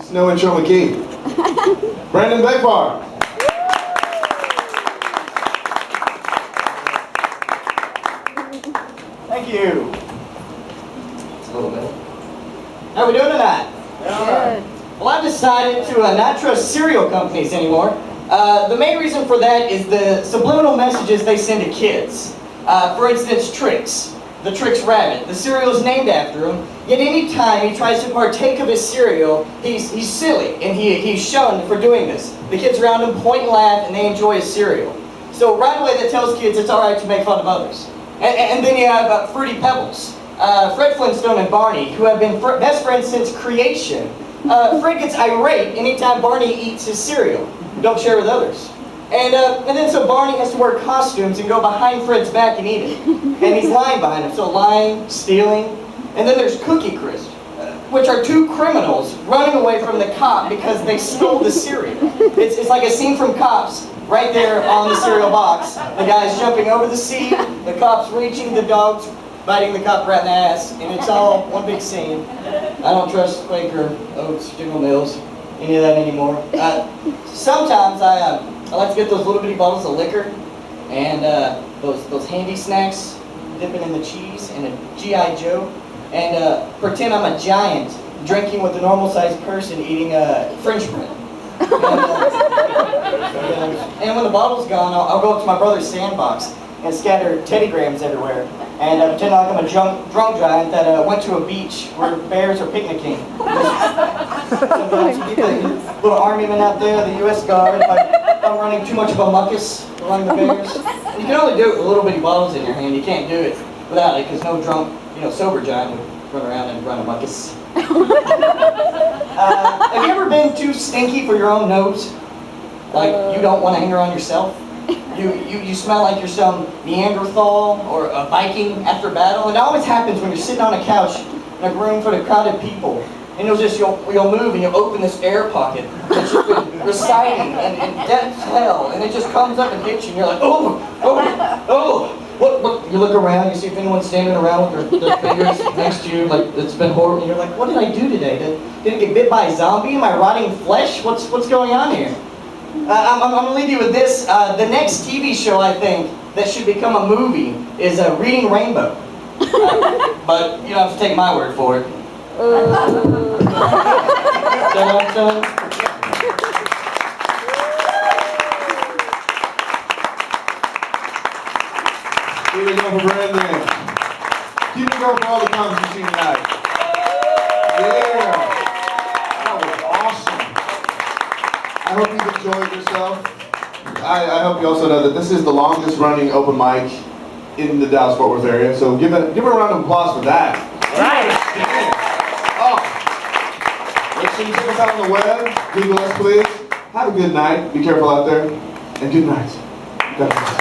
Snow and Show McKee. Brandon Becvar. Thank you. It's a little bit. How are we doing tonight? Good. Well, I've decided to not trust cereal companies anymore. The main reason for that is the subliminal messages they send to kids. For instance, Trix. The Trix Rabbit. The cereal is named after him, yet any time he tries to partake of his cereal, he's silly, and he's shunned for doing this. The kids around him point and laugh, and they enjoy his cereal. So right away that tells kids it's alright to make fun of others. And then you have Fruity Pebbles. Fred Flintstone and Barney, who have been best friends since creation. Fred gets irate anytime Barney eats his cereal. Don't share with others. And then so Barney has to wear costumes and go behind Fred's back and eat it. And he's lying behind him, so lying, stealing. And then there's Cookie Crisp, which are two criminals running away from the cop because they stole the cereal. It's like a scene from Cops, right there on the cereal box. The guy's jumping over the seat, the cop's reaching, the dog's biting the cop right in the ass, and it's all one big scene. I don't trust Quaker Oats, General Mills, any of that anymore. Sometimes I like to get those little bitty bottles of liquor and those handy snacks, dip it in the cheese and a G.I. Joe, and pretend I'm a giant drinking with a normal-sized person eating French bread. And when the bottle's gone, I'll go up to my brother's sandbox and scatter teddygrams everywhere, and pretend like I'm a drunk giant that went to a beach where bears are picnicking. Sometimes you get the little army men out there, the U.S. Guard, if I'm running too much of a muckus among the bears. And you can only do it with little bitty bottles in your hand. You can't do it without it, because no drunk, sober giant would run around and run a muckus. Have you ever been too stinky for your own nose? Like, you don't want to hang around yourself? You smell like you're some Neanderthal or a Viking after battle. And it always happens when you're sitting on a couch in a room full of crowded people. And you'll move and you'll open this air pocket that you've been reciting in depth hell. And it just comes up and hits you and you're like, oh. What? You look around, you see if anyone's standing around with their fingers next to you, like it's been horrible. And you're like, what did I do today? Did I get bit by a zombie? Am I rotting flesh? What's going on here? I'm going to leave you with this. The next TV show, I think, that should become a movie is Reading Rainbow. But you don't have to take my word for it. Here we go for Brandon. Keep it going for all the comments you've seen tonight. Yeah. That was awesome. I hope you've enjoyed yourself. I hope you also know that this is the longest running open mic in the Dallas-Fort Worth area. So give a round of applause for that. Right. Oh. Make sure you check us out on the web. Google us, please. Have a good night. Be careful out there. And good night. God bless.